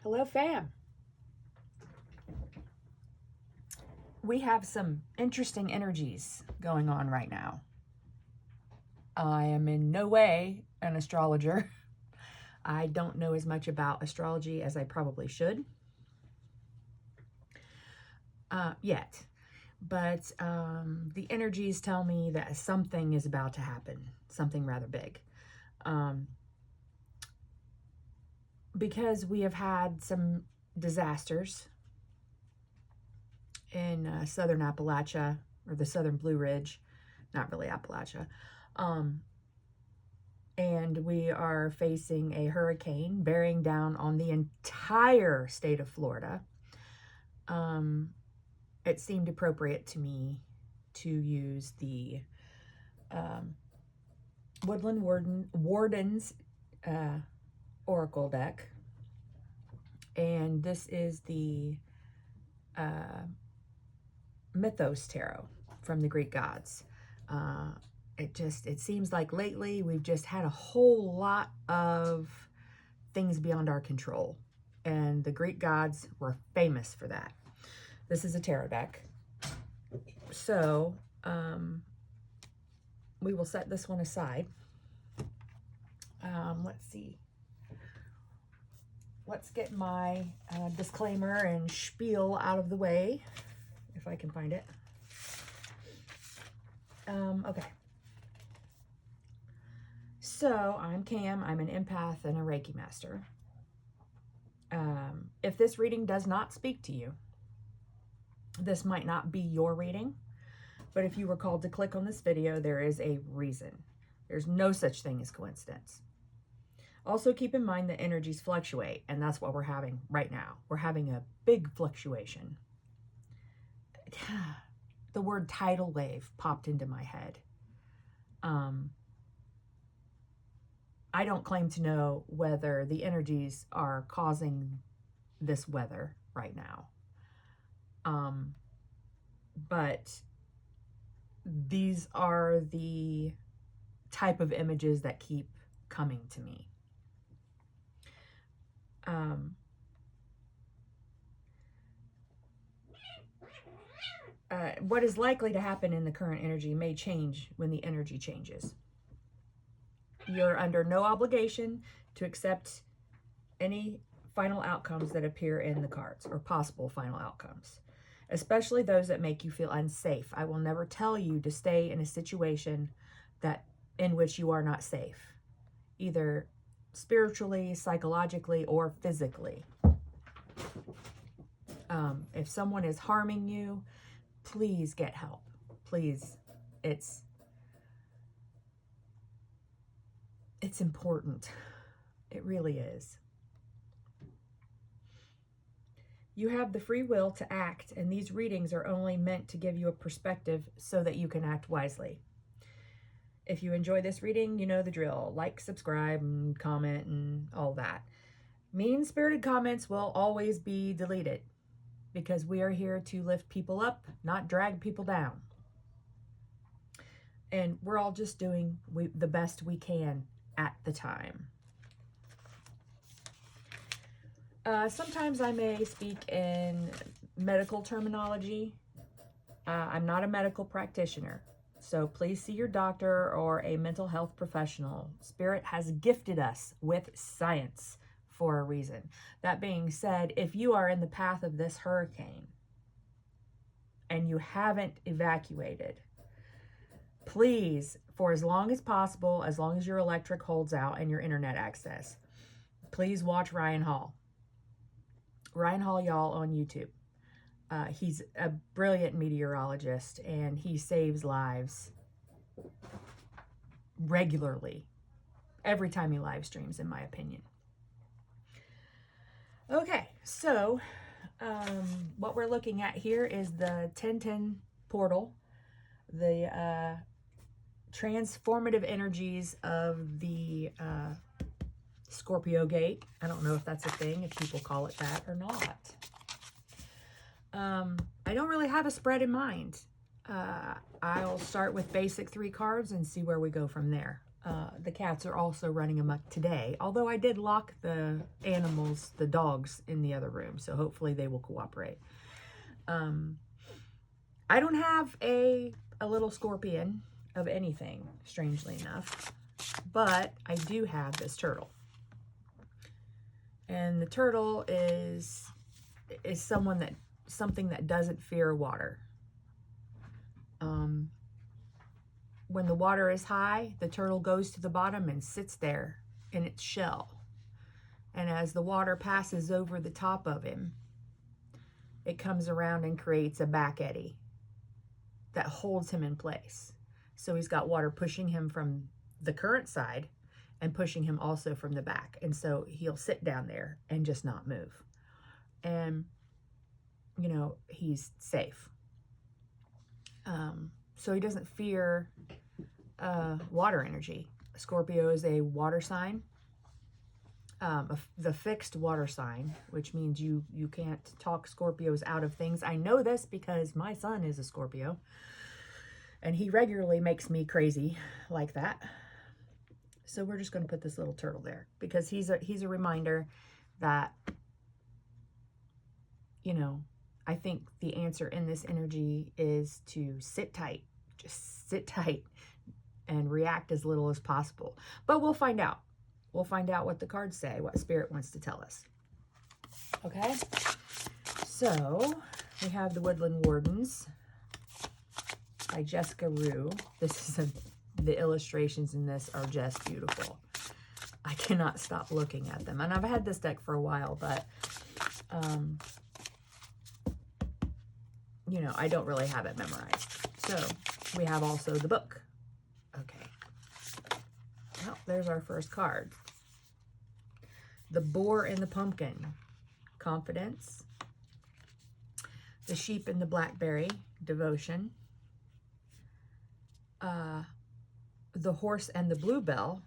Hello, fam. We have some interesting energies going on right now. I am in no way an astrologer. I don't know as much about astrology as I probably should yet. But the energies tell me that something is about to happen, something rather big. Because we have had some disasters in southern Appalachia, or the southern Blue Ridge, not really Appalachia. And we are facing a hurricane bearing down on the entire state of Florida. It seemed appropriate to me to use the Woodland Warden's Oracle deck. And this is the Mythos Tarot from the Greek gods. It seems like lately we've just had a whole lot of things beyond our control. And the Greek gods were famous for that. This is a tarot deck. So we will set this one aside. Let's see. Let's get my disclaimer and spiel out of the way, if I can find it. Okay. So I'm Cam. I'm an empath and a Reiki master. If this reading does not speak to you, this might not be your reading, but if you were called to click on this video, there is a reason. There's no such thing as coincidence. Also, keep in mind that energies fluctuate, and that's what we're having right now. We're having a big fluctuation. The word tidal wave popped into my head. I don't claim to know whether the energies are causing this weather right now. But these are the type of images that keep coming to me. What is likely to happen in the current energy may change when the energy changes. You're under no obligation to accept any final outcomes that appear in the cards, or possible final outcomes, especially those that make you feel unsafe. I will never tell you to stay in a situation in which you are not safe, either spiritually, psychologically, or physically. If someone is harming you, please get help. Please. It's important. It really is. You have the free will to act, and these readings are only meant to give you a perspective so that you can act wisely. If you enjoy this reading, you know the drill. Like, subscribe, and comment, and all that. Mean-spirited comments will always be deleted, because we are here to lift people up, not drag people down. And we're all just doing the best we can at the time. Sometimes I may speak in medical terminology. I'm not a medical practitioner, so please see your doctor or a mental health professional. Spirit has gifted us with science for a reason. That being said, if you are in the path of this hurricane and you haven't evacuated, please, for as long as possible, as long as your electric holds out and your internet access, please watch Ryan Hall. Ryan Hall, y'all, on YouTube. He's a brilliant meteorologist, and he saves lives regularly, every time he live streams, in my opinion. Okay, so what we're looking at here is the 1010 portal, the transformative energies of the Scorpio gate. I don't know if that's a thing, if people call it that or not. I don't really have a spread in mind. I'll start with basic 3 cards and see where we go from there. The cats are also running amok today, although I did lock the animals, the dogs, in the other room, so hopefully they will cooperate. I don't have a little scorpion of anything, strangely enough, but I do have this turtle. And the turtle is something that doesn't fear water. When the water is high, the turtle goes to the bottom and sits there in its shell. And as the water passes over the top of him, it comes around and creates a back eddy that holds him in place. So he's got water pushing him from the current side and pushing him also from the back. And so he'll sit down there and just not move. And, you know, he's safe. So he doesn't fear water energy. Scorpio is a water sign, the fixed water sign, which means you can't talk Scorpios out of things. I know this because my son is a Scorpio, and he regularly makes me crazy like that. So we're just going to put this little turtle there because he's a reminder that, you know, I think the answer in this energy is to sit tight. Just sit tight and react as little as possible. But we'll find out. We'll find out what the cards say, what Spirit wants to tell us. Okay? So, we have The Woodland Wardens by Jessica Rue. This is the illustrations in this are just beautiful. I cannot stop looking at them. And I've had this deck for a while, but you know, I don't really have it memorized. So, we have also the book. Okay. Well, there's our first card. The Boar and the Pumpkin. Confidence. The Sheep and the Blackberry. Devotion. The Horse and the Bluebell.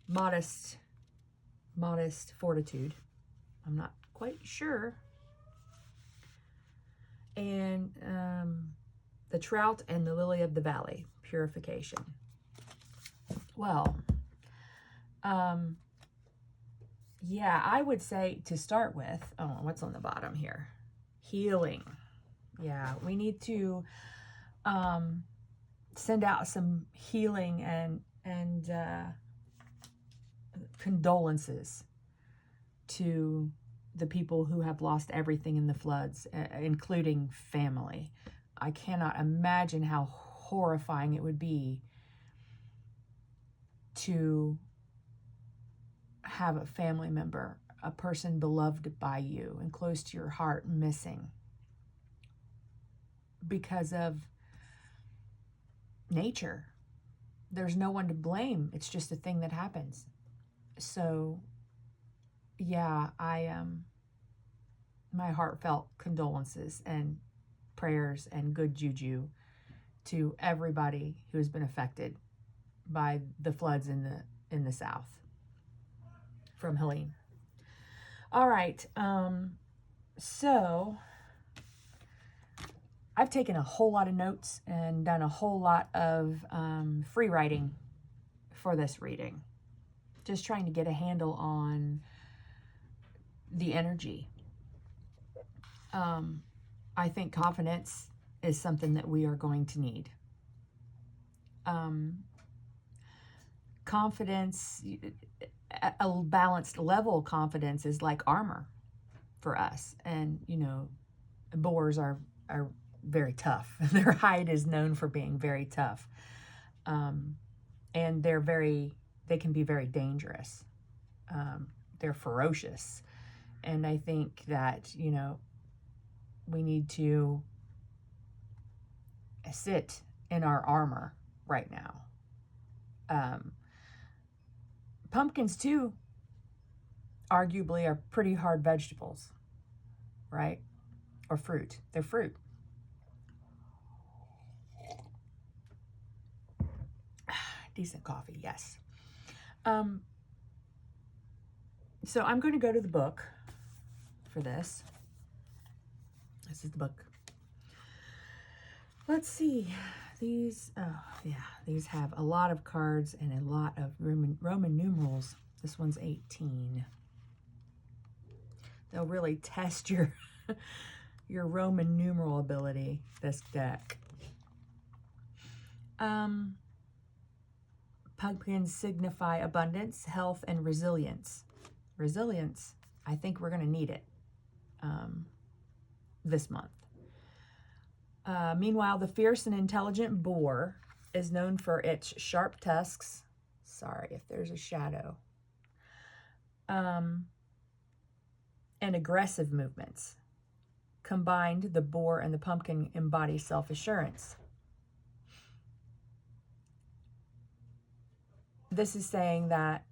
Modest fortitude. I'm not quite sure. And the Trout and the Lily of the Valley. Purification. Well, yeah, I would say to start with, oh, what's on the bottom here? Healing. Yeah, we need to send out some healing and condolences to the people who have lost everything in the floods, including family. I cannot imagine how horrifying it would be to have a family member, a person beloved by you and close to your heart, missing because of nature. There's no one to blame. It's just a thing that happens. So, yeah, my heartfelt condolences and prayers and good juju to everybody who has been affected by the floods in the South from Helene. All right, so I've taken a whole lot of notes and done a whole lot of free writing for this reading, just trying to get a handle on the energy. I think confidence is something that we are going to need. Confidence, a balanced level of confidence is like armor for us. And, you know, boars are very tough. Their hide is known for being very tough. And they can be very dangerous. They're ferocious. And I think that, you know, we need to sit in our armor right now. Pumpkins, too, arguably are pretty hard vegetables, right? Or fruit. They're fruit. Decent coffee, yes. So I'm going to go to the book for this. This is the book. Let's see. these, oh yeah, these have a lot of cards and a lot of Roman numerals. This one's 18. They'll really test your your Roman numeral ability, this deck. Pumpkins signify abundance, health, and resilience. Resilience, I think we're going to need it this month. Meanwhile, the fierce and intelligent boar is known for its sharp tusks. Sorry if there's a shadow. And aggressive movements. Combined, the boar and the pumpkin embody self-assurance. This is saying that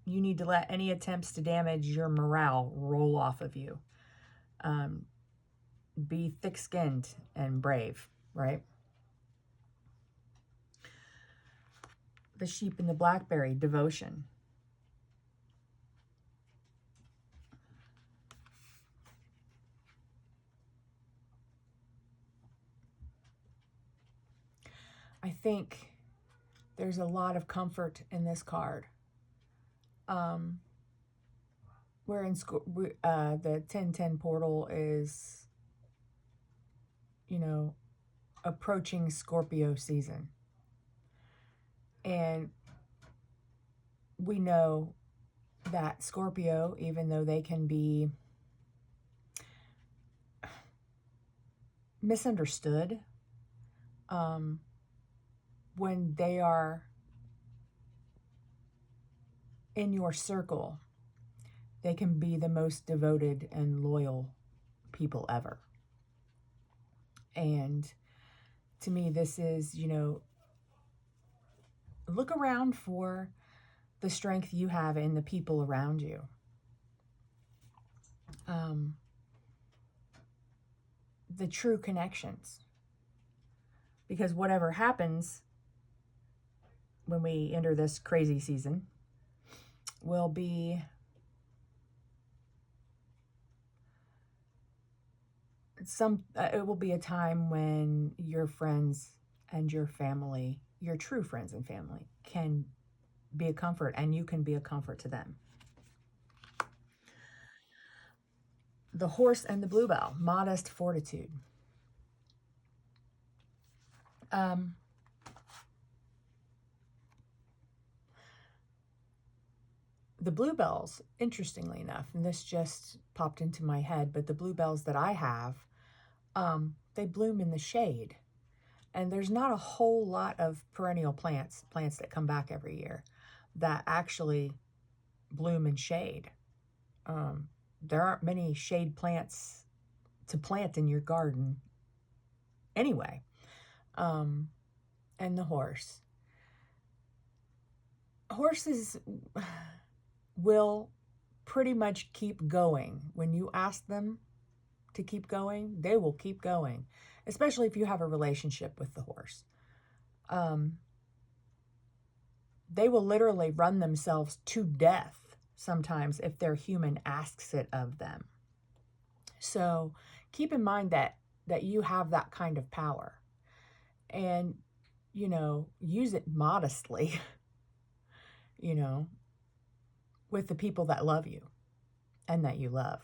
you need to let any attempts to damage your morale roll off of you. Be thick-skinned and brave, right? The sheep and the blackberry, devotion. I think there's a lot of comfort in this card. We're in the 1010 portal is, you know, approaching Scorpio season. And we know that Scorpio, even though they can be misunderstood, when they are in your circle, they can be the most devoted and loyal people ever. And to me, this is, you know, look around for the strength you have in the people around you. The true connections. Because whatever happens when we enter this crazy season will be it will be a time when your friends and your family, your true friends and family, can be a comfort, and you can be a comfort to them. The horse and the bluebell, modest fortitude. The bluebells, interestingly enough, and this just popped into my head, but the bluebells that I have, they bloom in the shade. And there's not a whole lot of perennial plants that come back every year, that actually bloom in shade. There aren't many shade plants to plant in your garden anyway. And the horse. Horses will pretty much keep going. When you ask them to keep going, they will keep going, especially if you have a relationship with the horse. They will literally run themselves to death sometimes if their human asks it of them. So keep in mind that you have that kind of power, and, you know, use it modestly, you know, with the people that love you and that you love.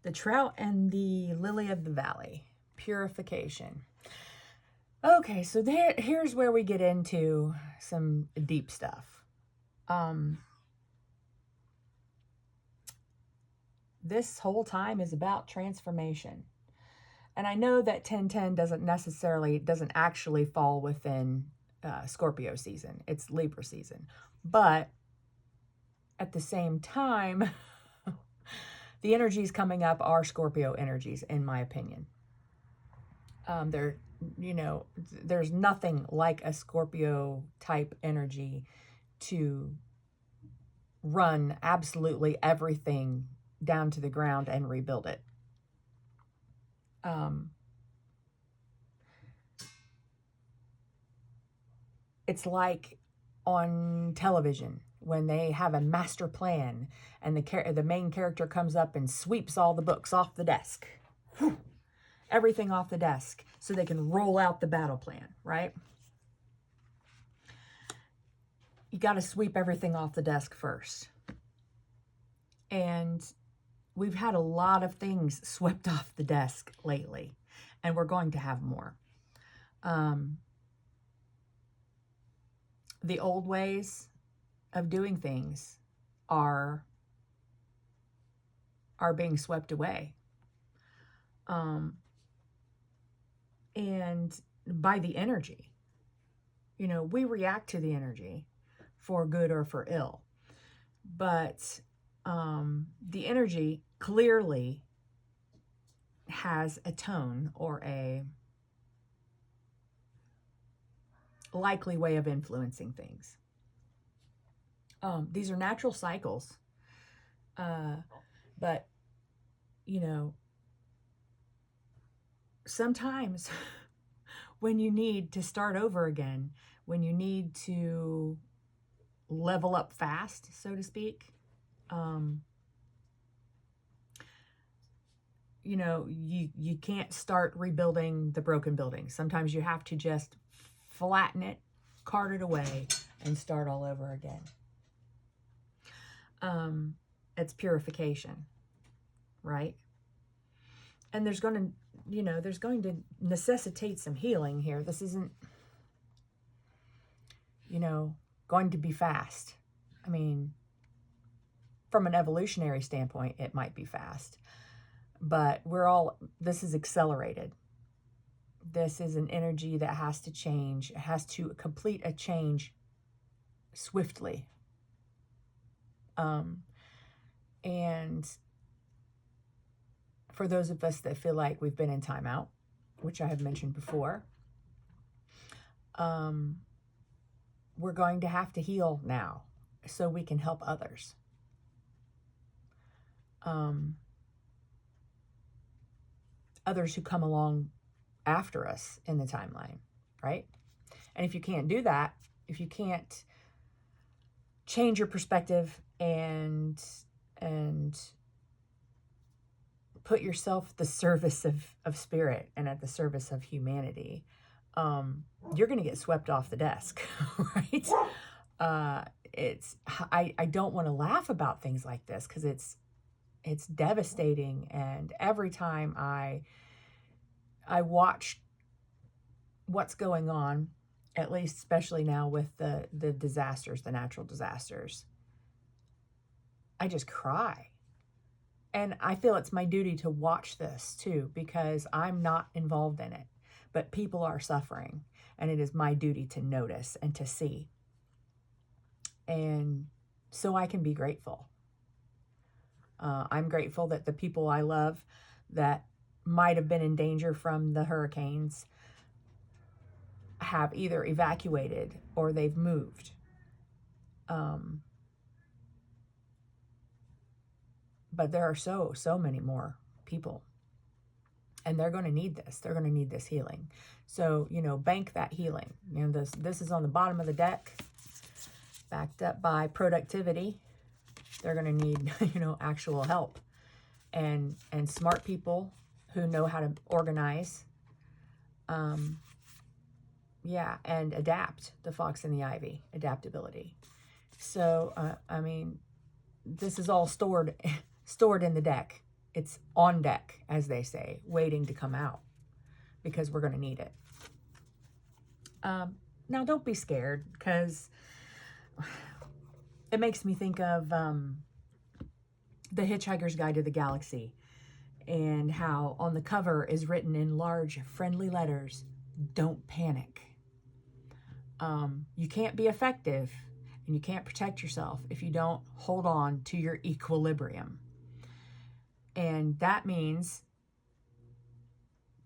The trout and the lily of the valley, purification. Okay, so here's where we get into some deep stuff. This whole time is about transformation. And I know that 1010 doesn't actually fall within Scorpio season. It's Libra season. But at the same time, the energies coming up are Scorpio energies, in my opinion. There's nothing like a Scorpio type energy to run absolutely everything down to the ground and rebuild it. It's like on television when they have a master plan and the main character comes up and sweeps all the books off the desk. Whew. everything off the desk so they can roll out the battle plan, right? You got to sweep everything off the desk first. And we've had a lot of things swept off the desk lately, and we're going to have more. The old ways of doing things are being swept away. And by the energy, you know, we react to the energy for good or for ill. But the energy clearly has a tone or a likely way of influencing things. These are natural cycles. But, you know, sometimes when you need to start over again, when you need to level up fast, so to speak, you know, you can't start rebuilding the broken building. Sometimes you have to just flatten it, cart it away, and start all over again. It's purification, right? And there's going to, you know, there's going to necessitate some healing here. This isn't, you know, going to be fast. I mean, from an evolutionary standpoint, it might be fast, but this is accelerated. This is an energy that has to change. It has to complete a change swiftly. And for those of us that feel like we've been in timeout, which I have mentioned before, we're going to have to heal now so we can help others. Others who come along after us in the timeline, right? And if you can't do that, if you can't change your perspective and put yourself at the service of spirit and at the service of humanity, you're going to get swept off the desk, right? I don't want to laugh about things like this because it's devastating. And every time I watch what's going on, at least especially now with the disasters, the natural disasters, I just cry. And I feel it's my duty to watch this too, because I'm not involved in it, but people are suffering, and it is my duty to notice and to see. And so I can be grateful. I'm grateful that the people I love that might have been in danger from the hurricanes have either evacuated or they've moved. But there are so many more people, and they're going to need this. They're going to need this healing. So, you know, bank that healing. You know, this is on the bottom of the deck, backed up by productivity. They're going to need, you know, actual help, and smart people who know how to organize. Yeah, and adapt. The fox and the ivy, adaptability. So, I mean, this is all stored in the deck. It's on deck, as they say, waiting to come out, because we're going to need it. Now, don't be scared, because it makes me think of The Hitchhiker's Guide to the Galaxy, and how on the cover is written in large, friendly letters, "Don't panic." You can't be effective and you can't protect yourself if you don't hold on to your equilibrium. And that means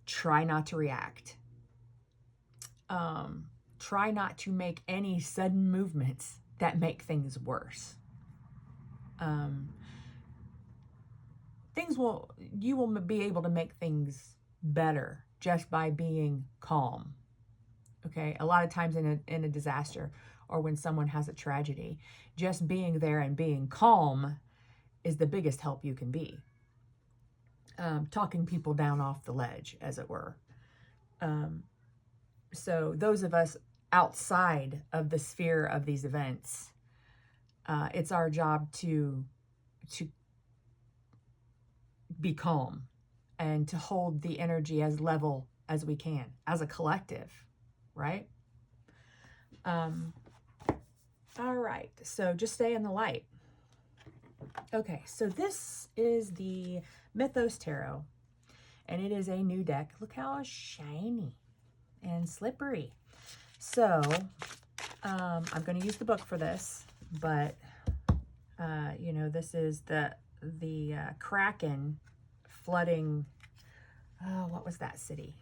try not to react. Try not to make any sudden movements that make things worse. You will be able to make things better just by being calm. Okay, a lot of times in a disaster, or when someone has a tragedy, just being there and being calm is the biggest help you can be. talking people down off the ledge, as it were. So those of us outside of the sphere of these events, it's our job to be calm and to hold the energy as level as we can as a collective, right? All right, so just stay in the light. Okay, so this is the Mythos Tarot, and it is a new deck. Look how shiny and slippery. So I'm going to use the book for this, but you know, this is the Kraken flooding. Oh, what was that city?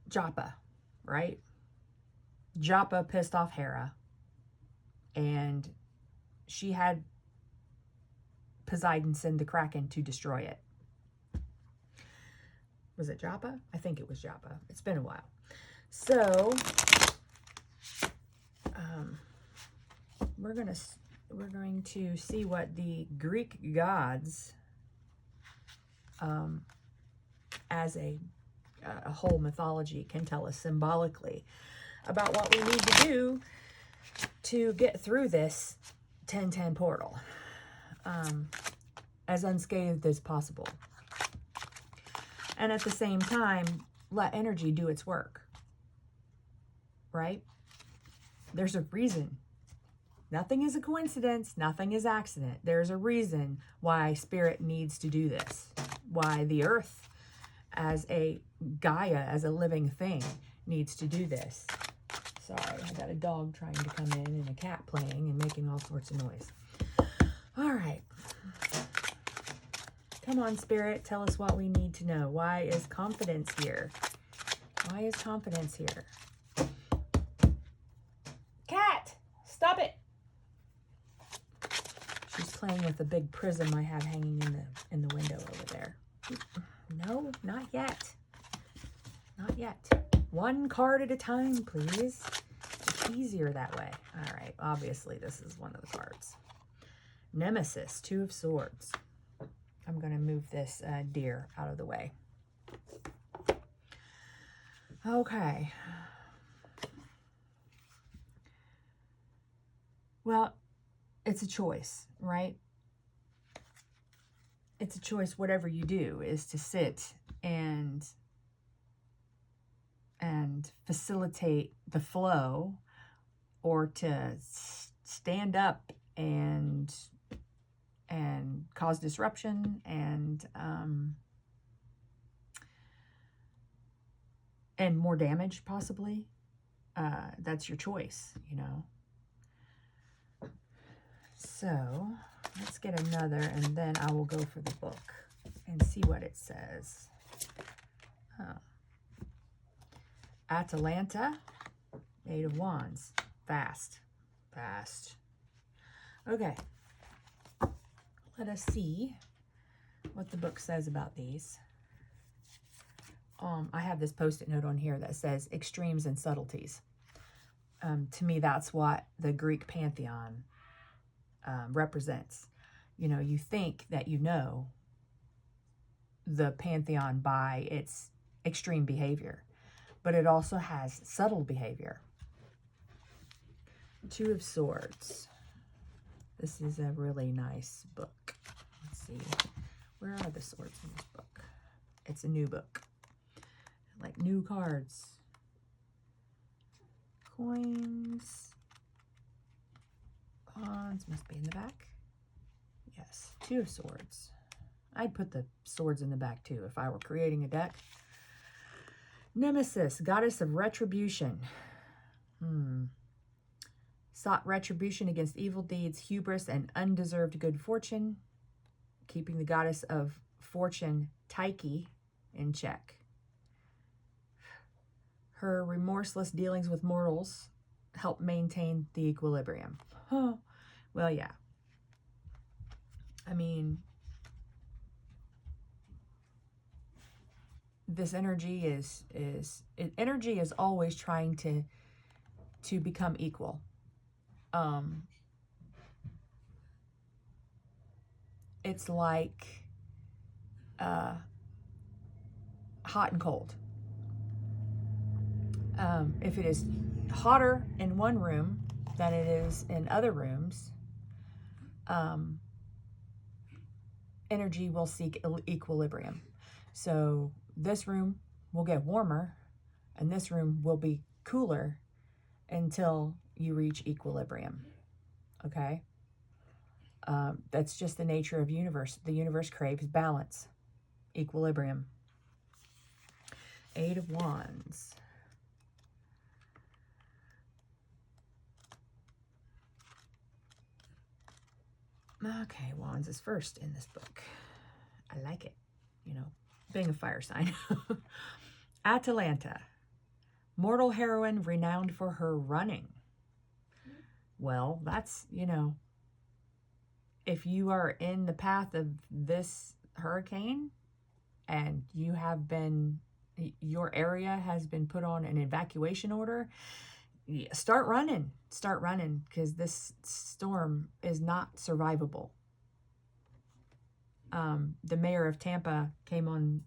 Joppa, right? Joppa pissed off Hera, and she had Poseidon send the Kraken to destroy it. Was it Joppa? I think it was Joppa. It's been a while. So we're going to see what the Greek gods, as a whole mythology, can tell us symbolically about what we need to do to get through this 1010 portal as unscathed as possible. And at the same time, let energy do its work, right? There's a reason. Nothing is a coincidence. Nothing is accident. There's a reason why spirit needs to do this. Why the earth as a Gaia, as a living thing, needs to do this. Sorry, I got a dog trying to come in and a cat playing and making all sorts of noise. All right. Come on, Spirit, tell us what we need to know. Why is confidence here? Why is confidence here? Cat, stop it. She's playing with a big prism I have hanging in the window over there. No, not yet. Not yet. One card at a time, please. It's easier that way. All right, obviously this is one of the cards. Nemesis, Two of Swords. I'm going to move this deer out of the way. Okay. Well, it's a choice, right? It's a choice. Whatever you do is to sit and facilitate the flow, or to stand up and cause disruption and more damage, possibly. That's your choice, you know. So let's get another, and then I will go for the book and see what it says. Atalanta, Eight of Wands. Fast. Okay. Let us see what the book says about these. I have this post-it note on here that says extremes and subtleties. To me, that's what the Greek pantheon represents. You know, you think that you know the pantheon by its extreme behavior, but it also has subtle behavior. Two of Swords. This is a really nice book. Let's see. Where are the swords in this book? It's a new book. Like new cards. Coins. Wands must be in the back. Yes. Two of Swords. I'd put the swords in the back too if I were creating a deck. Nemesis, Goddess of Retribution. Sought retribution against evil deeds, hubris, and undeserved good fortune, keeping the Goddess of Fortune, Tyche, in check. Her remorseless dealings with mortals help maintain the equilibrium. Oh, well, yeah. I mean, this energy is always trying to become equal. it's like hot and cold. If it is hotter in one room than it is in other rooms, energy will seek equilibrium. So this room will get warmer and this room will be cooler until you reach equilibrium. Okay? That's just the nature of universe. The universe craves balance, equilibrium. 8 of Wands. Okay, Wands is first in this book. I like it, you know, being a fire sign. Atalanta, mortal heroine renowned for her running. Well, that's, you know, if you are in the path of this hurricane and you have been, your area has been put on an evacuation order, start running, because this storm is not survivable. The mayor of Tampa came on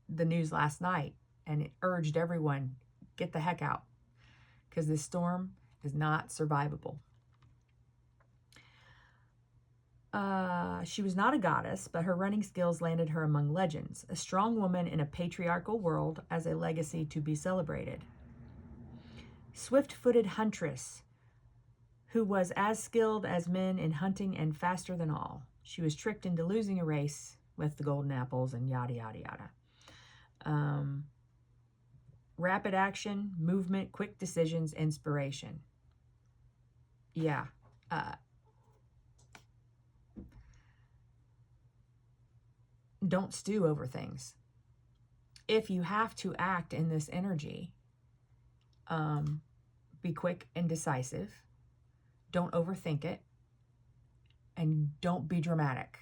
the news last night and it urged everyone, get the heck out, because this storm is not survivable. She was not a goddess, but her running skills landed her among legends, a strong woman in a patriarchal world as a legacy to be celebrated. Swift-footed huntress who was as skilled as men in hunting and faster than all. She was tricked into losing a race with the golden apples and yada, yada, yada. Rapid action, movement, quick decisions, inspiration. Yeah. Don't stew over things. If you have to act in this energy, be quick and decisive. Don't overthink it. And don't be dramatic.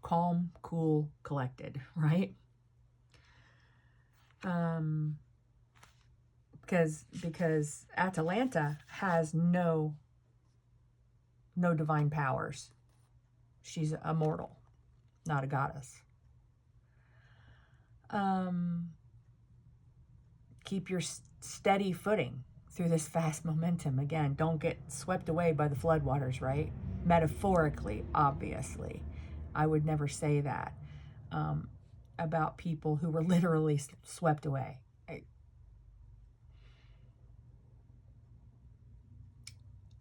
Calm, cool, collected, right? Because Atalanta has no divine powers. She's a mortal, not a goddess. Keep your steady footing through this fast momentum. Again, don't get swept away by the floodwaters, right? Metaphorically, obviously. I would never say that about people who were literally swept away.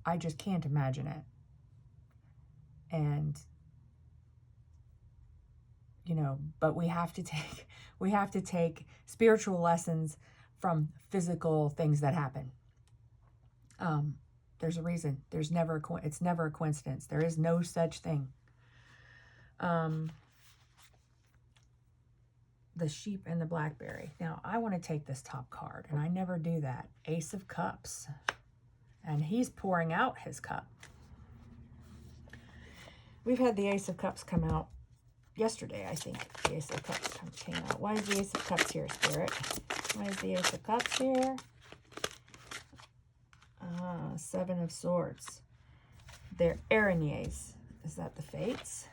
I just can't imagine it. And, you know, but we have to take spiritual lessons from physical things that happen. There's a reason. It's never a coincidence. There is no such thing. The sheep and the blackberry. Now, I want to take this top card, and I never do that. Ace of Cups. And he's pouring out his cup. We've had the Ace of Cups come out yesterday, I think. The Ace of Cups came out. Why is the Ace of Cups here, Spirit? Why is the Ace of Cups here? Seven of Swords. They're araignées. Is that the Fates?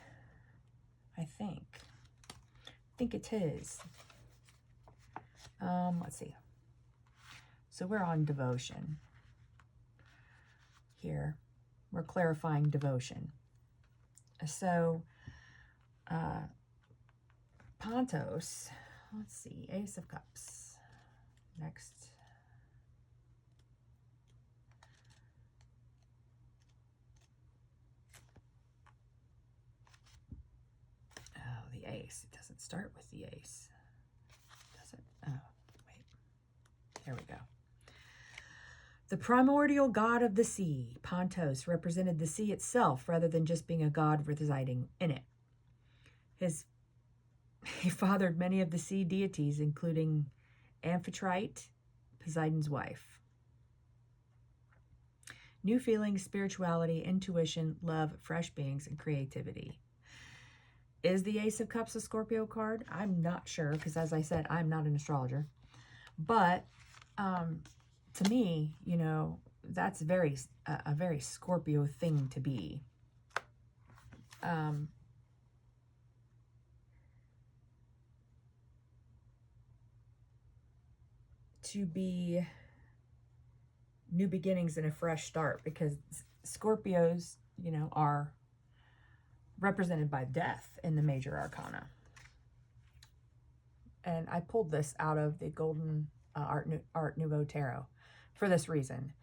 I think it is. Let's see. So we're on devotion. Here, we're clarifying devotion. So, Pontos, let's see, Ace of Cups. Next. Oh, the Ace. It doesn't start with the Ace. Does it? Oh, wait. There we go. The primordial god of the sea, Pontos, represented the sea itself rather than just being a god residing in it. He fathered many of the sea deities, including Amphitrite, Poseidon's wife. New feelings, spirituality, intuition, love, fresh beings, and creativity. Is the Ace of Cups a Scorpio card? I'm not sure, because as I said, I'm not an astrologer. But to me, you know, that's a very Scorpio thing to be. to be new beginnings and a fresh start, because Scorpios, you know, are represented by death in the major arcana. And I pulled this out of the Golden Art Nouveau Tarot for this reason.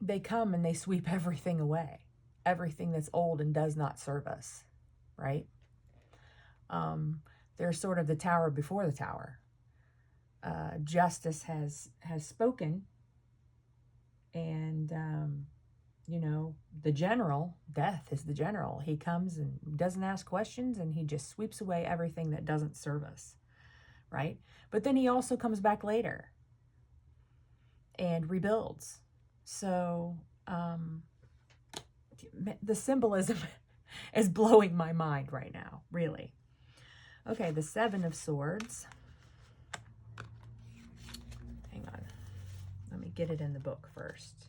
They come and they sweep everything away, everything that's old and does not serve us, right? They're sort of the tower before the tower. Justice has spoken, and you know, the general, death is the general. He comes and doesn't ask questions, and he just sweeps away everything that doesn't serve us, right? But then he also comes back later and rebuilds. So the symbolism is blowing my mind right now, really. Okay, the Seven of Swords. Hang on. Let me get it in the book first.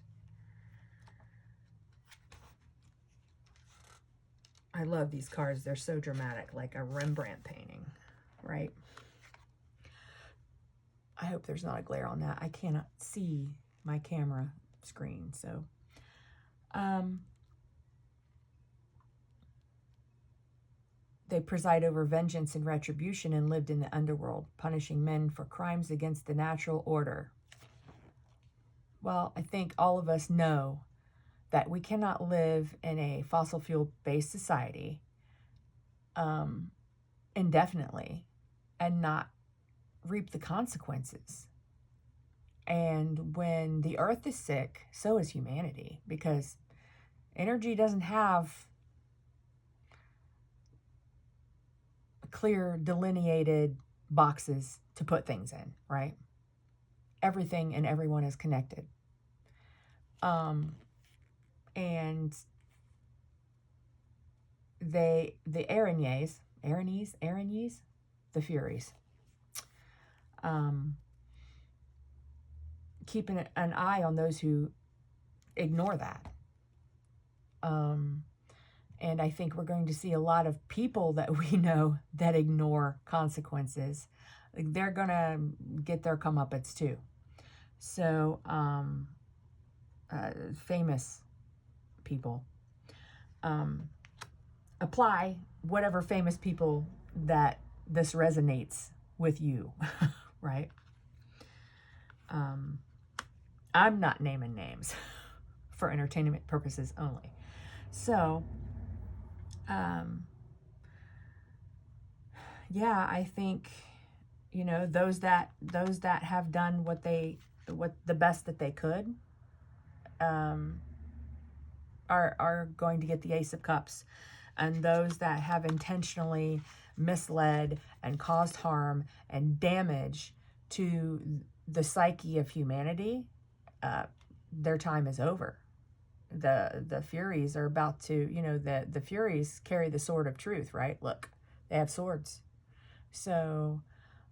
I love these cards. They're so dramatic, like a Rembrandt painting, right? I hope there's not a glare on that. I cannot see my camera screen, so. They preside over vengeance and retribution and lived in the underworld, punishing men for crimes against the natural order. Well, I think all of us know that we cannot live in a fossil fuel-based society indefinitely and not reap the consequences. And when the earth is sick, so is humanity, because energy doesn't have clear delineated boxes to put things in, right? Everything and everyone is connected. And the Arañes, the Furies, keep an eye on those who ignore that. And I think we're going to see a lot of people that we know that ignore consequences. They're going to get their comeuppance too. So, famous people. Apply whatever famous people that this resonates with you, right? I'm not naming names for entertainment purposes only. So, yeah, I think, you know, those that have done what the best that they could, are going to get the Ace of Cups, and those that have intentionally misled and caused harm and damage to the psyche of humanity, their time is over. The Furies are about to, you know, the Furies carry the sword of truth, right? Look, they have swords. So,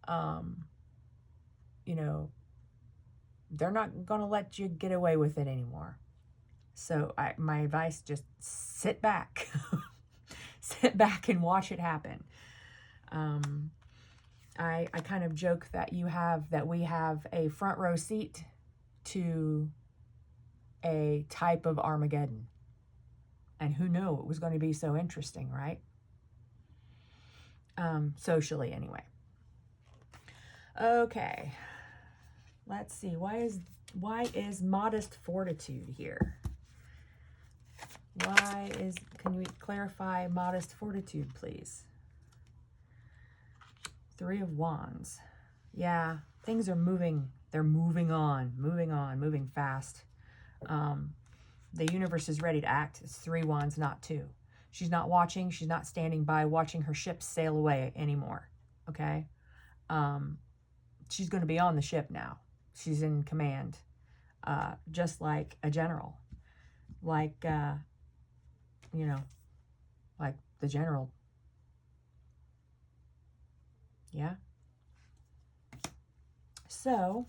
you know, they're not going to let you get away with it anymore. So my advice, just sit back. Sit back and watch it happen. I kind of joke that we have a front row seat to a type of Armageddon. And who knew it was going to be so interesting, right? Socially anyway. Okay. Let's see. Why is modest fortitude here? Can we clarify modest fortitude, please? Three of Wands. Yeah, things are moving. They're moving moving fast. The universe is ready to act. It's 3 wands, not 2. She's not watching. She's not standing by watching her ship sail away anymore. Okay? She's going to be on the ship now. She's in command. Just like a general. Like, you know, like the general. Yeah? So,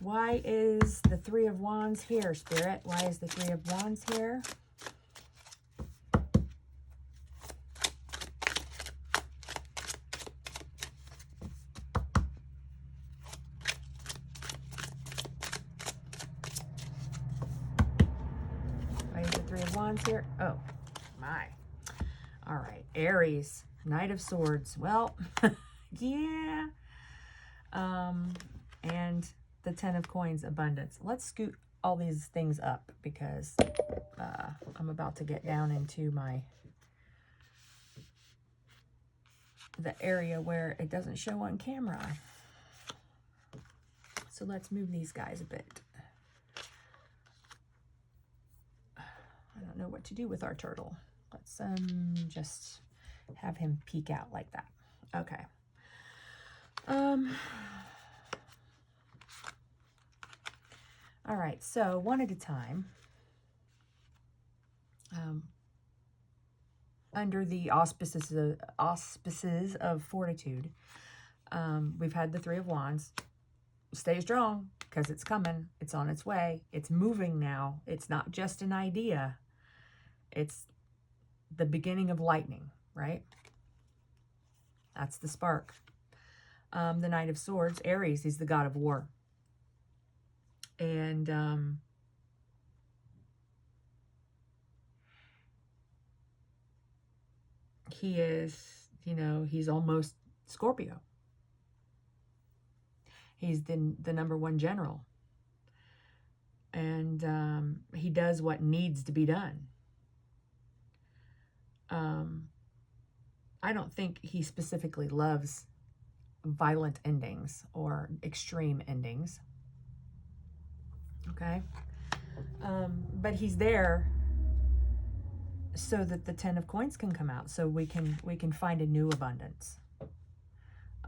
why is the 3 of Wands here, Spirit? Why is the 3 of Wands here? of Wands here. Oh, my. All right, Aries, Knight of Swords. Well, yeah. And the Ten of Coins, abundance. Let's scoot all these things up because I'm about to get down into the area where it doesn't show on camera. So let's move these guys a bit. I don't know what to do with our turtle. Let's just have him peek out like that. Okay. All right, so one at a time. Under the auspices of fortitude, we've had the Three of Wands. Stay strong, because it's coming. It's on its way. It's moving now. It's not just an idea. It's the beginning of lightning, right? That's the spark. The Knight of Swords, Aries, he's the god of war. And he is, you know, he's almost Scorpio. He's the number one general. And he does what needs to be done. I don't think he specifically loves violent endings or extreme endings. Okay? But he's there so that the Ten of Coins can come out, so we can find a new abundance.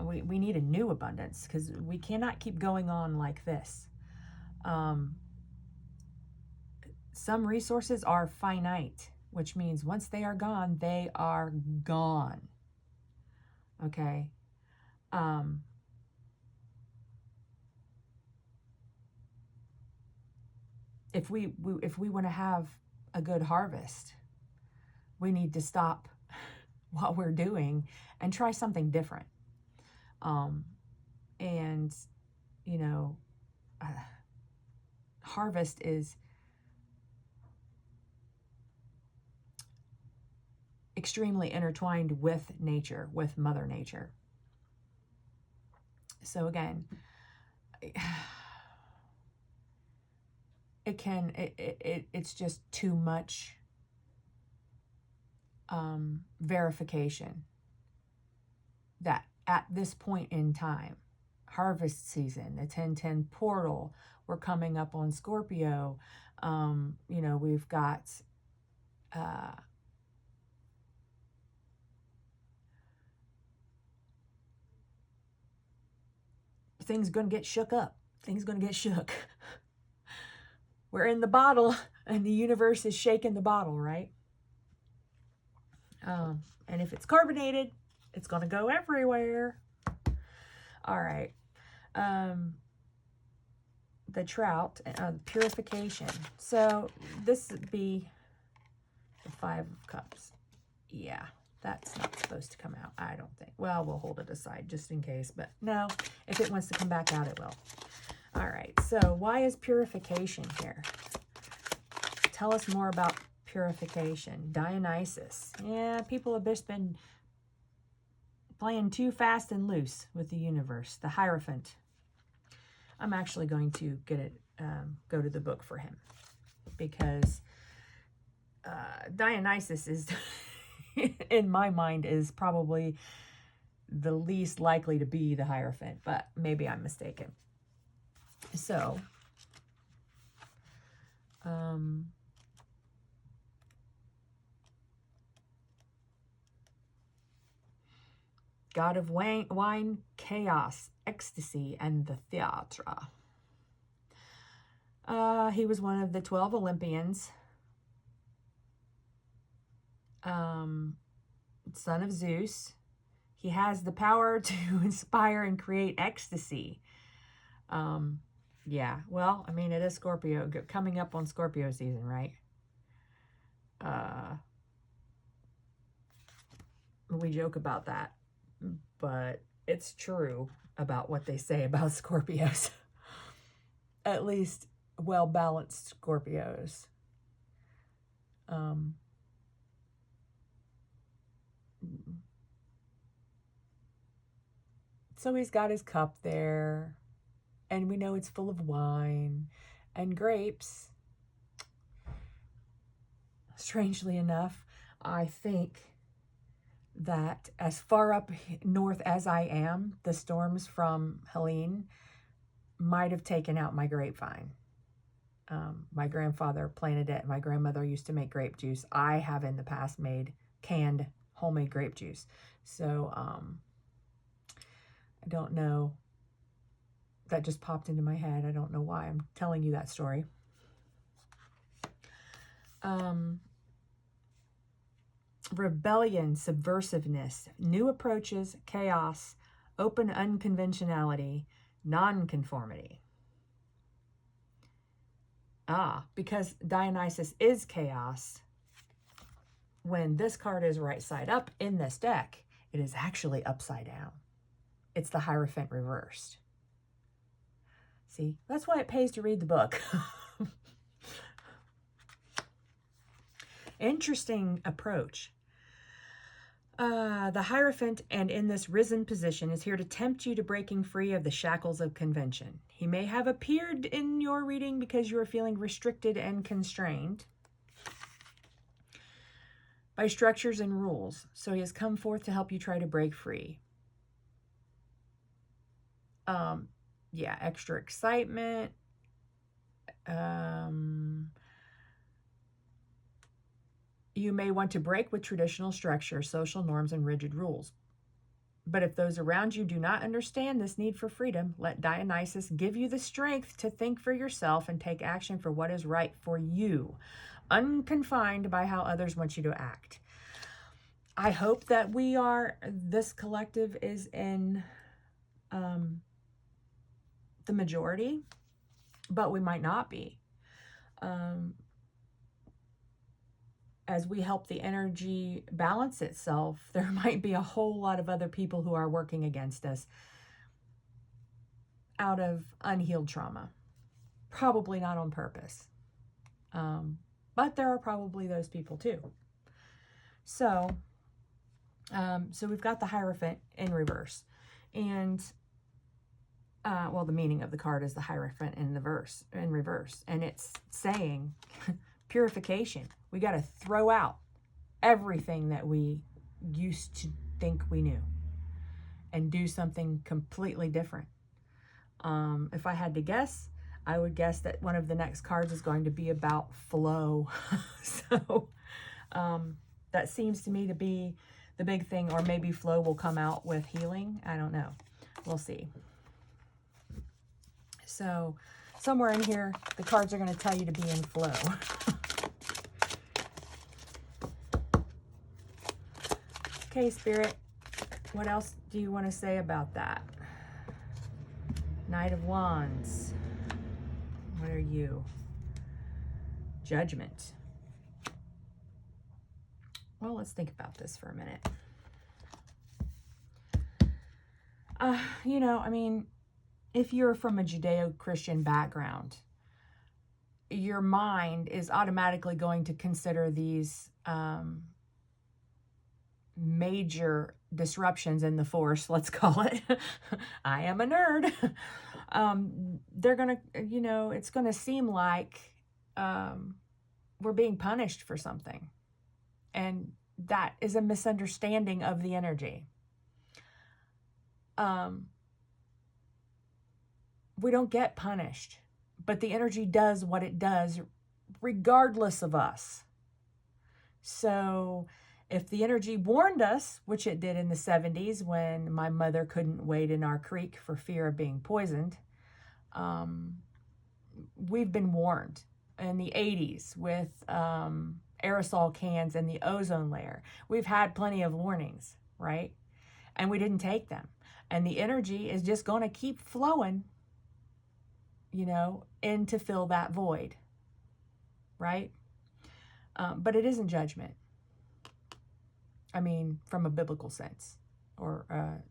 We need a new abundance, because we cannot keep going on like this. Some resources are finite, which means once they are gone, they are gone. Okay? If we want to have a good harvest, we need to stop what we're doing and try something different. And, you know, harvest is extremely intertwined with nature, with Mother Nature. So again, it's just too much verification that at this point in time, harvest season, the 10-10 portal, we're coming up on Scorpio. You know, we've got things going to get shook up. Things going to get shook. We're in the bottle, and the universe is shaking the bottle, right? And if it's carbonated, it's going to go everywhere. All right. The trout, purification. So this would be the Five of Cups. Yeah, that's not supposed to come out, I don't think. Well, we'll hold it aside just in case. But no, if it wants to come back out, it will. All right, so why is purification here? Tell us more about purification. Dionysus. Yeah, people have just been playing too fast and loose with the universe. The Hierophant. I'm actually going to get it, go to the book for him, because Dionysus is, in my mind, is probably the least likely to be the Hierophant, but maybe I'm mistaken. So, god of wine, chaos, ecstasy, and the theatre. He was one of the 12 Olympians. Son of Zeus. He has the power to inspire and create ecstasy. Yeah, well, I mean, it is Scorpio, coming up on Scorpio season, right? We joke about that, but it's true about what they say about Scorpios. At least well-balanced Scorpios. So he's got his cup there, and we know it's full of wine and grapes. Strangely enough, I think that as far up north as I am, the storms from Helene might have taken out my grapevine. My grandfather planted it. My grandmother used to make grape juice. I have in the past made canned homemade grape juice. So I don't know. That just popped into my head. I don't know why I'm telling you that story. Rebellion, subversiveness, new approaches, chaos, open unconventionality, nonconformity. Because Dionysus is chaos, when this card is right side up in this deck, it is actually upside down. It's the Hierophant reversed. See, that's why it pays to read the book. Interesting approach. The Hierophant, and in this risen position, is here to tempt you to breaking free of the shackles of convention. He may have appeared in your reading because you are feeling restricted and constrained by structures and rules. So he has come forth to help you try to break free. Yeah, extra excitement. You may want to break with traditional structure, social norms, and rigid rules. But if those around you do not understand this need for freedom, let Dionysus give you the strength to think for yourself and take action for what is right for you, unconfined by how others want you to act. I hope that this collective is in the majority, but we might not be. As we help the energy balance itself, there might be a whole lot of other people who are working against us out of unhealed trauma. Probably not on purpose. But there are probably those people too. So we've got the Hierophant in reverse. And, well, the meaning of the card is the Hierophant in reverse. And it's saying purification. We got to throw out everything that we used to think we knew and do something completely different. If I had to guess, I would guess that one of the next cards is going to be about flow. So that seems to me to be the big thing, or maybe flow will come out with healing. I don't know. We'll see. So somewhere in here, the cards are going to tell you to be in flow. Okay, Spirit, what else do you want to say about that? Knight of Wands. What are you? Judgment. Well, let's think about this for a minute. You know, I mean, if you're from a Judeo-Christian background, your mind is automatically going to consider these major disruptions in the force, let's call it. I am a nerd. They're going to, you know, it's going to seem like we're being punished for something. And that is a misunderstanding of the energy. We don't get punished, but the energy does what it does regardless of us. So if the energy warned us, which it did in the 70s when my mother couldn't wade in our creek for fear of being poisoned, we've been warned. In the 80s with aerosol cans and the ozone layer, we've had plenty of warnings, right? And we didn't take them. And the energy is just going to keep flowing, you know, in to fill that void, right? But it isn't judgment. I mean, from a biblical sense, or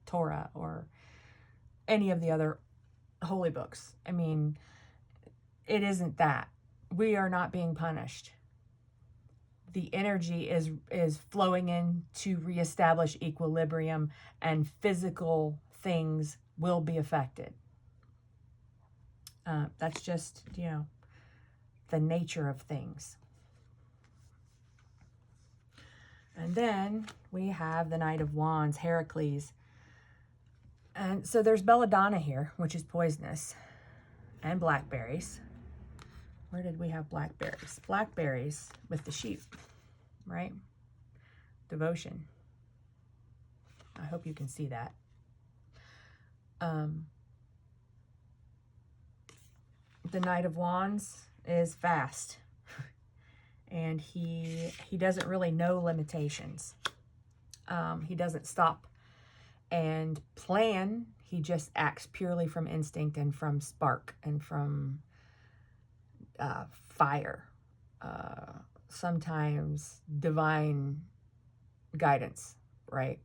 Torah, or any of the other holy books. I mean, it isn't that. We are not being punished. the energy is flowing in to reestablish equilibrium, and physical things will be affected. That's just, the nature of things. And then we have the Knight of Wands, Heracles. And so there's belladonna here, which is poisonous, and blackberries. Where did we have blackberries? Blackberries with the sheep, right? Devotion. I hope you can see that. The Knight of Wands is fast, and he doesn't really know limitations. He doesn't stop and plan. He just acts purely from instinct and from spark and from fire. Sometimes divine guidance, right?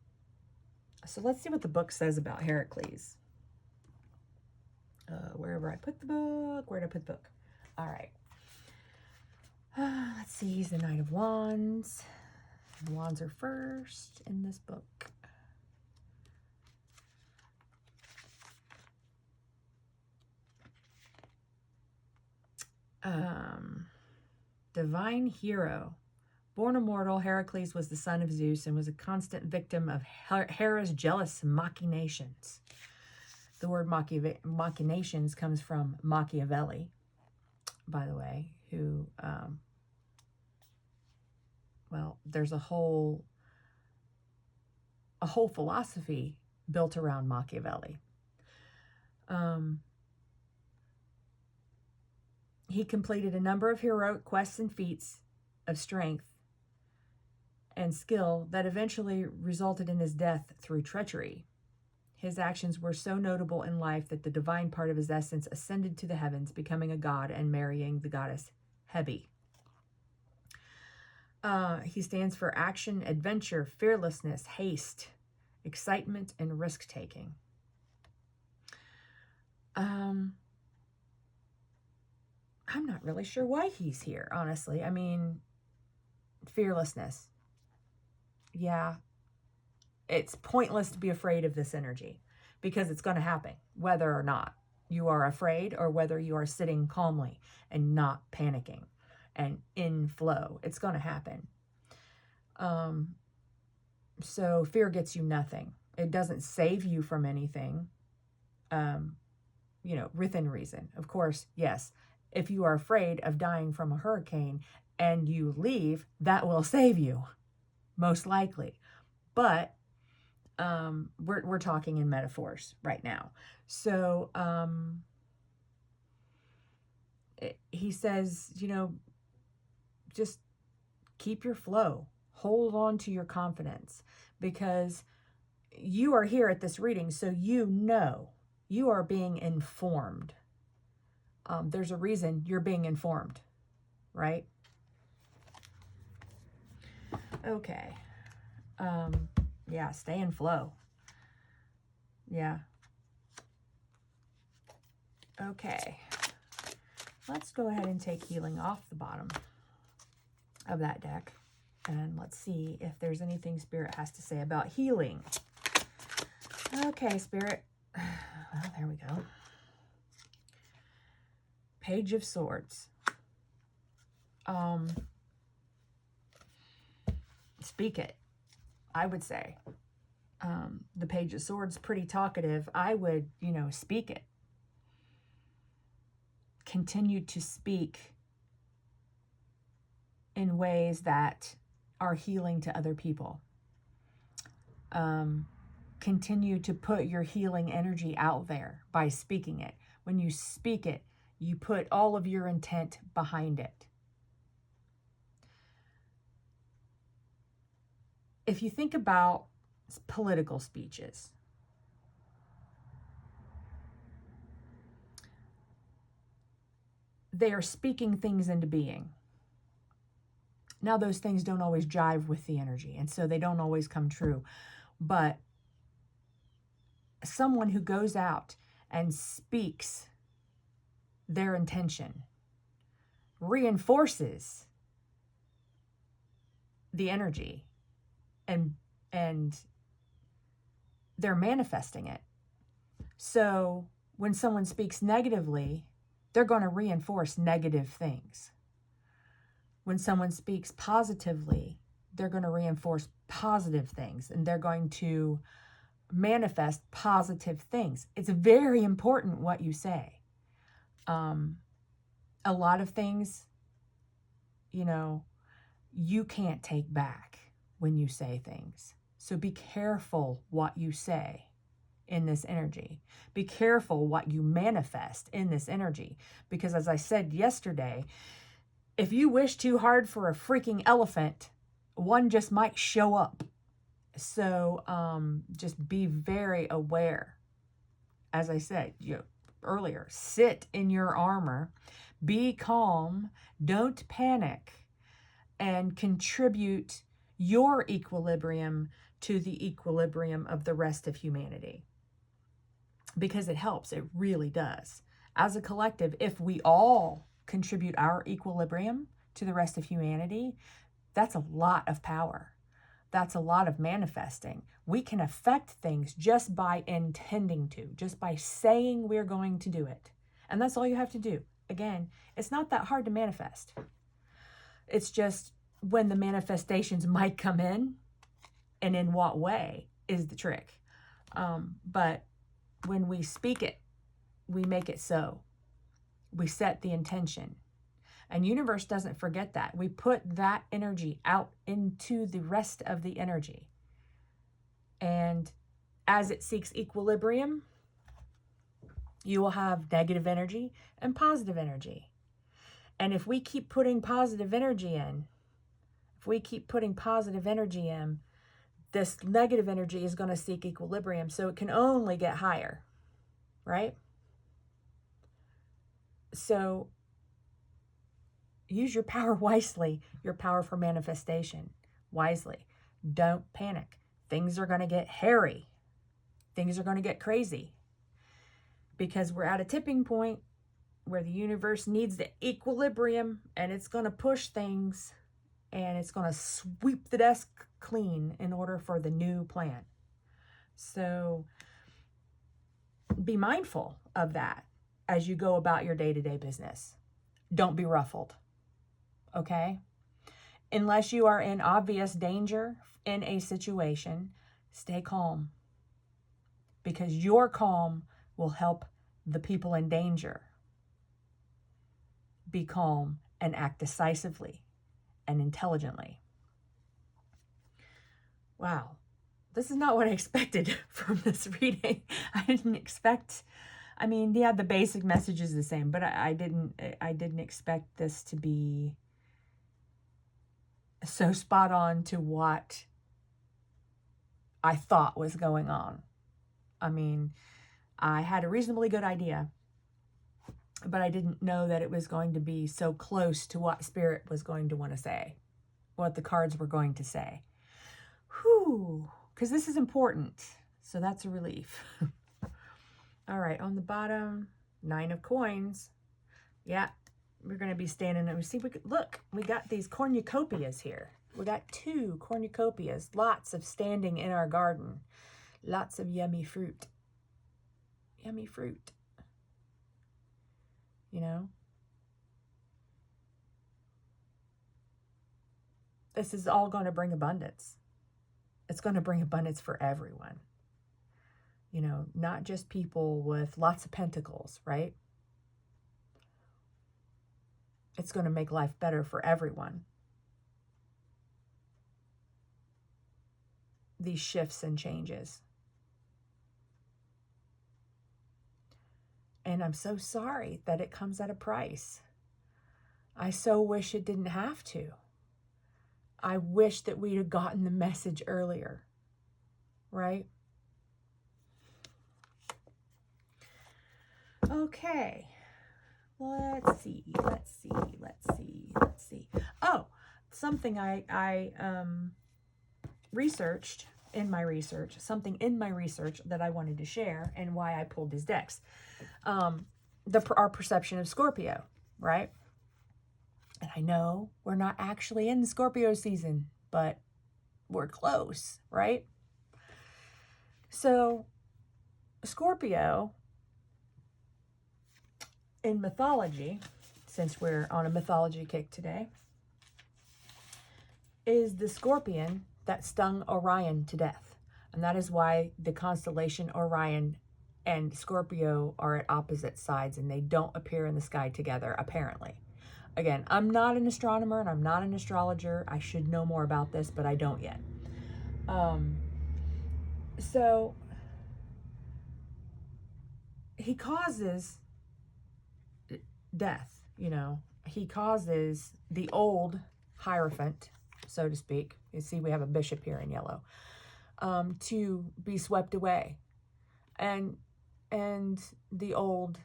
So let's see what the book says about Heracles. Wherever I put the book, where did I put the book? All right. Let's see, he's the Knight of Wands. The wands are first in this book. Divine hero. Born immortal, Heracles was the son of Zeus and was a constant victim of Hera's jealous machinations. The word machinations comes from Machiavelli, by the way, who, well, there's a whole philosophy built around Machiavelli. He completed a number of heroic quests and feats of strength and skill that eventually resulted in his death through treachery. His actions were so notable in life that the divine part of his essence ascended to the heavens, becoming a god and marrying the goddess Hebe. He stands for action, adventure, fearlessness, haste, excitement, and risk-taking. I'm not really sure why he's here, honestly. I mean, fearlessness. Yeah, it's pointless to be afraid of this energy because it's going to happen, whether or not you are afraid or whether you are sitting calmly and not panicking and in flow. It's going to happen. So fear gets you nothing. It doesn't save you from anything, within reason. Of course, yes. If you are afraid of dying from a hurricane and you leave, that will save you, most likely. But we're talking in metaphors right now. So he says, just keep your flow. Hold on to your confidence, because you are here at this reading, so you are being informed. There's a reason you're being informed, right? Okay. Yeah, stay in flow. Yeah. Okay. Let's go ahead and take healing off the bottom of that deck. And let's see if there's anything Spirit has to say about healing. Okay, Spirit. Well, there we go. Page of Swords. Speak it, I would say. The Page of Swords, pretty talkative. I would, speak it. Continue to speak in ways that are healing to other people. Continue to put your healing energy out there by speaking it. When you speak it, you put all of your intent behind it. If you think about political speeches, they are speaking things into being. Now, those things don't always jive with the energy, and so they don't always come true. But someone who goes out and speaks their intention reinforces the energy, and they're manifesting it. So when someone speaks negatively, they're going to reinforce negative things. When someone speaks positively, they're going to reinforce positive things, and they're going to manifest positive things. It's very important what you say. A lot of things, you can't take back when you say things. So be careful what you say in this energy. Be careful what you manifest in this energy. Because as I said yesterday, if you wish too hard for a freaking elephant, one just might show up. So just be very aware. As I said earlier, sit in your armor, be calm, don't panic, and contribute your equilibrium to the equilibrium of the rest of humanity. Because it helps, it really does. As a collective, if we all contribute our equilibrium to the rest of humanity, that's a lot of power. That's a lot of manifesting. We can affect things just by intending to, just by saying we're going to do it. And that's all you have to do. Again, it's not that hard to manifest. It's just when the manifestations might come in and in what way is the trick. But when we speak it, we make it so. We set the intention. And universe doesn't forget that. We put that energy out into the rest of the energy. And as it seeks equilibrium, you will have negative energy and positive energy. And if we keep putting positive energy in, this negative energy is going to seek equilibrium. So it can only get higher, right? So use your power wisely, your power for manifestation wisely. Don't panic. Things are going to get hairy. Things are going to get crazy. Because we're at a tipping point where the universe needs the equilibrium, and it's going to push things, and it's going to sweep the desk clean in order for the new plan. So be mindful of that as you go about your day-to-day business. Don't be ruffled, okay? Unless you are in obvious danger in a situation, stay calm. Because your calm will help the people in danger be calm and act decisively and intelligently. Wow, this is not what I expected from this reading. I didn't expect, the basic message is the same, but I didn't expect this to be so spot on to what I thought was going on. I had a reasonably good idea, but I didn't know that it was going to be so close to what Spirit was going to want to say, what the cards were going to say. Whew, because this is important. So that's a relief. All right, on the bottom, 9 of coins. Yeah, we're going to be standing there. See, look, we got these cornucopias here. We got 2 cornucopias, lots of standing in our garden. Lots of yummy fruit. Yummy fruit. This is all going to bring abundance. It's going to bring abundance for everyone. Not just people with lots of pentacles, right? It's going to make life better for everyone. These shifts and changes. And I'm so sorry that it comes at a price. I so wish it didn't have to. I wish that we'd have gotten the message earlier, right? Okay, let's see. Oh, something I researched in my research, that I wanted to share and why I pulled these decks. Our perception of Scorpio, right? And I know we're not actually in Scorpio season, but we're close, right? So Scorpio in mythology, since we're on a mythology kick today, is the scorpion that stung Orion to death. And that is why the constellation Orion and Scorpio are at opposite sides and they don't appear in the sky together, apparently. Again, I'm not an astronomer and I'm not an astrologer. I should know more about this, but I don't yet. So he causes death, you know. He causes the old Hierophant, so to speak. You see, we have a bishop here in yellow, to be swept away. And the old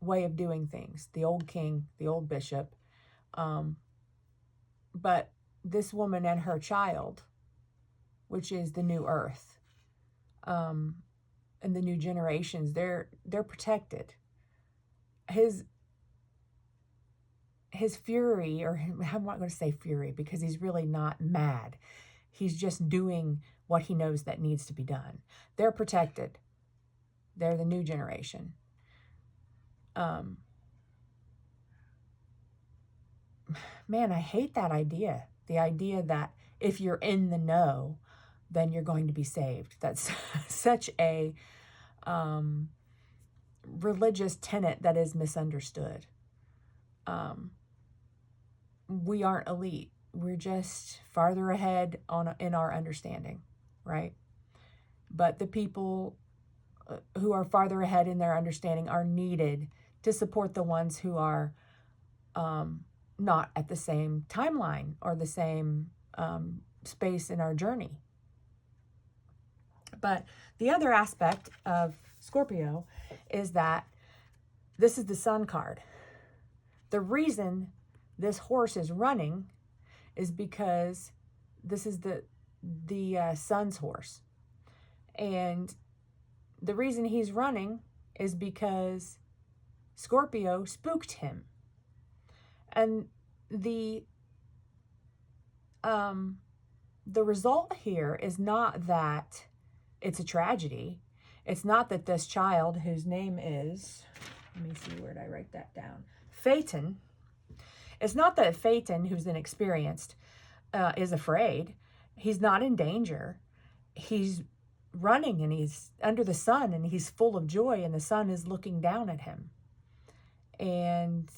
way of doing things, the old king, the old bishop. But this woman and her child, which is the new earth, and the new generations, they're protected. His fury, or I'm not going to say fury because he's really not mad. He's just doing what he knows that needs to be done. They're protected. They're the new generation. Man, I hate that idea. The idea that if you're in the know, then you're going to be saved. That's such a religious tenet that is misunderstood. We aren't elite. We're just farther ahead in our understanding, right? But the people who are farther ahead in their understanding are needed to support the ones who are not at the same timeline or the same space in our journey. But the other aspect of Scorpio is that this is the sun card. The reason this horse is running is because this is the sun's horse. And the reason he's running is because Scorpio spooked him. And the result here is not that it's a tragedy. It's not that this child, whose name is, let me see, where did I write that down? Phaeton. It's not that Phaeton, who's inexperienced, is afraid. He's not in danger. He's running and he's under the sun and he's full of joy and the sun is looking down at him. And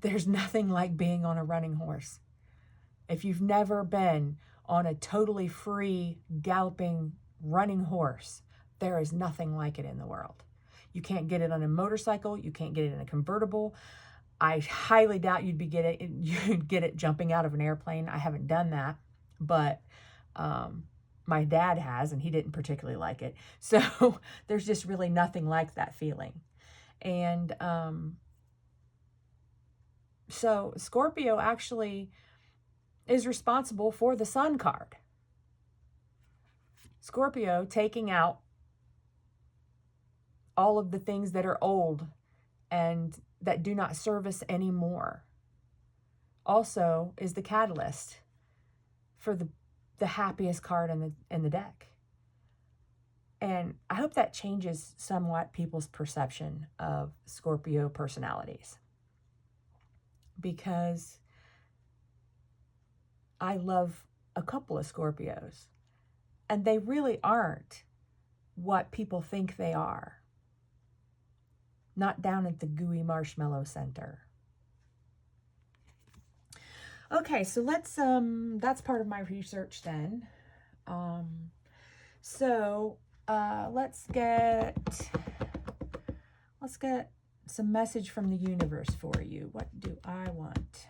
there's nothing like being on a running horse. If you've never been on a totally free, galloping, running horse, there is nothing like it in the world. You can't get it on a motorcycle. You can't get it in a convertible. I highly doubt you'd get it jumping out of an airplane. I haven't done that, but my dad has, and he didn't particularly like it. So there's just really nothing like that feeling. And so Scorpio actually is responsible for the sun card. Scorpio taking out all of the things that are old and that do not serve us anymore. Also is the catalyst for the happiest card in the deck. And I hope that changes somewhat people's perception of Scorpio personalities. Because I love a couple of Scorpios, and they really aren't what people think they are. Not down at the gooey marshmallow center. Okay, so let's that's part of my research then. Let's get some message from the universe for you. What do I want?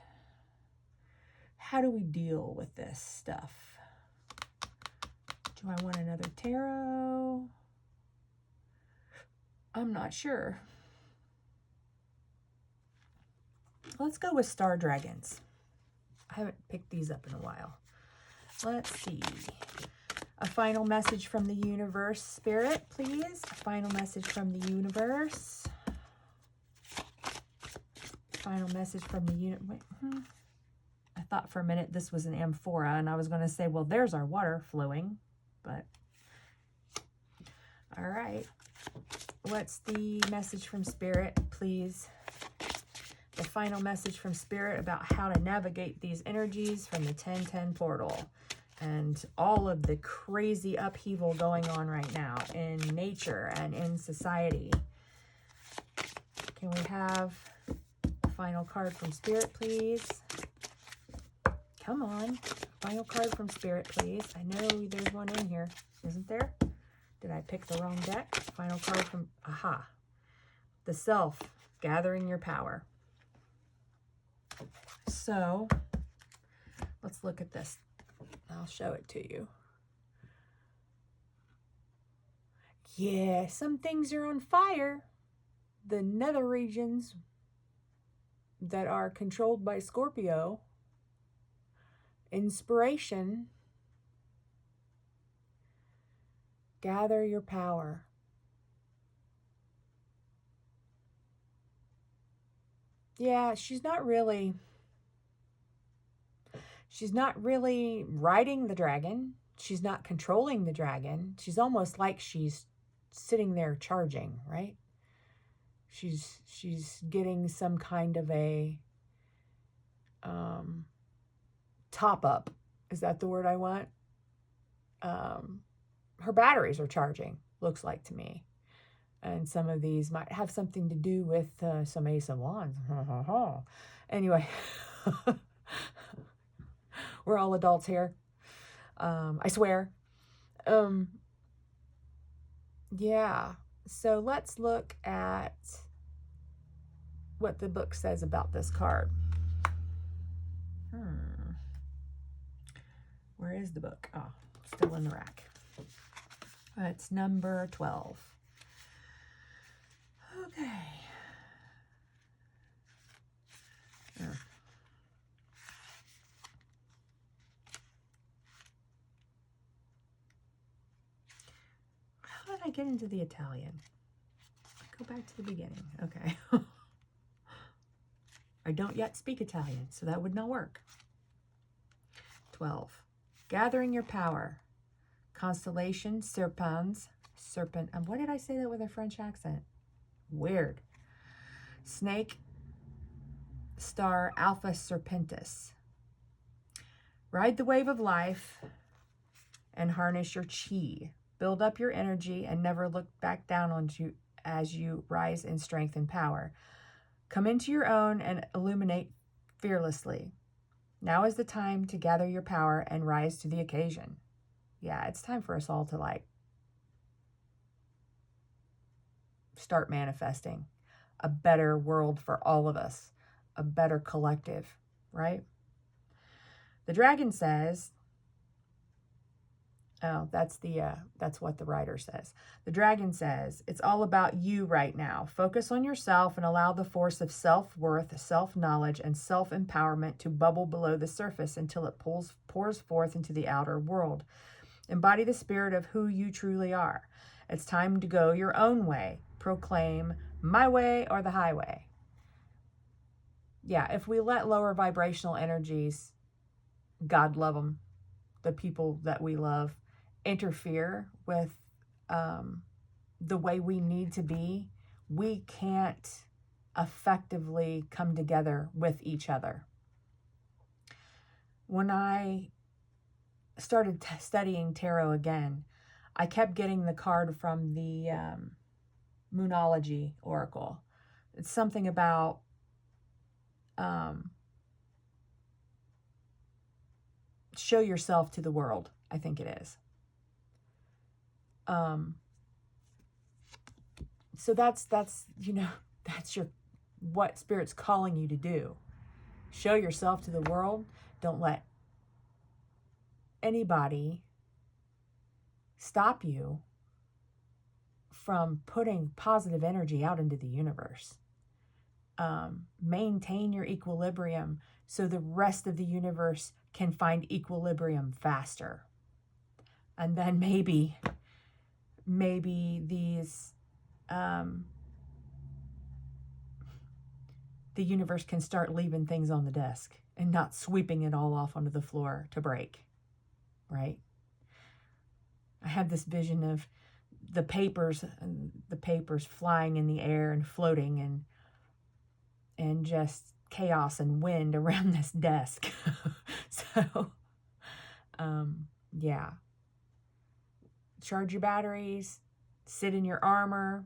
How do we deal with this stuff? Do I want another tarot? I'm not sure. Let's go with star dragons. I haven't picked these up in a while. Let's see. A final message from the universe, Spirit, please. A final message from the universe. Final message from the universe. I thought for a minute this was an amphora, and I was going to say, well, there's our water flowing, but all right. What's the message from Spirit, please? The final message from Spirit about how to navigate these energies from the 1010 portal and all of the crazy upheaval going on right now in nature and in society. Can we have a final card from Spirit, please? Come on. Final card from Spirit, please. I know there's one in here. Isn't there? Did I pick the wrong deck? Final card from, aha. The Self, gathering your power. So, let's look at this. I'll show it to you. Yeah, some things are on fire. The nether regions that are controlled by Scorpio. Inspiration. Gather your power. Yeah, she's not really riding the dragon. She's not controlling the dragon. She's almost like she's sitting there charging, right? She's getting some kind of a top up. Is that the word I want? Her batteries are charging, looks like to me. And some of these might have something to do with some Ace of Wands. Anyway, we're all adults here. I swear. Yeah. So let's look at what the book says about this card. Where is the book? Oh, still in the rack. It's number 12. Okay. How did I get into the Italian? Go back to the beginning. Okay. I don't yet speak Italian, so that would not work. 12. Gathering your power. Constellation, serpens. Serpent. And what did I say that with a French accent? Weird. Snake, star, Alpha Serpentis. Ride the wave of life and harness your chi. Build up your energy and never look back down on you as you rise in strength and power. Come into your own and illuminate fearlessly. Now is the time to gather your power and rise to the occasion. Yeah, it's time for us all to start manifesting a better world for all of us, a better collective, right? The dragon says, oh, that's what the writer says. The dragon says, it's all about you right now. Focus on yourself and allow the force of self-worth, self-knowledge, and self-empowerment to bubble below the surface until it pours forth into the outer world. Embody the spirit of who you truly are. It's time to go your own way. Proclaim my way or the highway. Yeah, if we let lower vibrational energies, God love them, the people that we love, interfere with the way we need to be, we can't effectively come together with each other. When I started studying tarot again, I kept getting the card from the Moonology Oracle. It's something about show yourself to the world, I think it is. So that's what Spirit's calling you to do. Show yourself to the world. Don't let anybody stop you from putting positive energy out into the universe. Maintain your equilibrium so the rest of the universe can find equilibrium faster. And then maybe these the universe can start leaving things on the desk and not sweeping it all off onto the floor to break, right? I have this vision of the papers flying in the air and floating, and just chaos and wind around this desk. So, yeah. Charge your batteries, sit in your armor,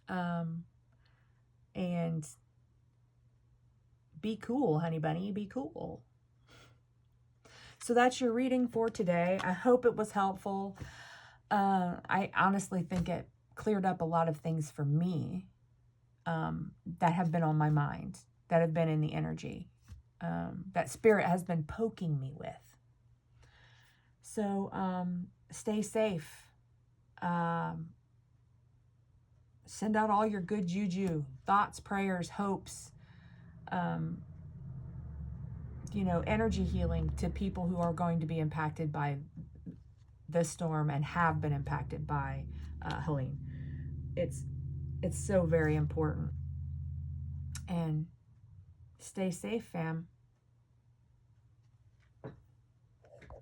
and be cool, honey bunny, be cool. So that's your reading for today. I hope it was helpful. I honestly think it cleared up a lot of things for me that have been on my mind, that have been in the energy, that spirit has been poking me with. So stay safe. Send out all your good juju, thoughts, prayers, hopes, energy healing to people who are going to be impacted by this storm and have been impacted by Helene. It's so very important. And stay safe, fam.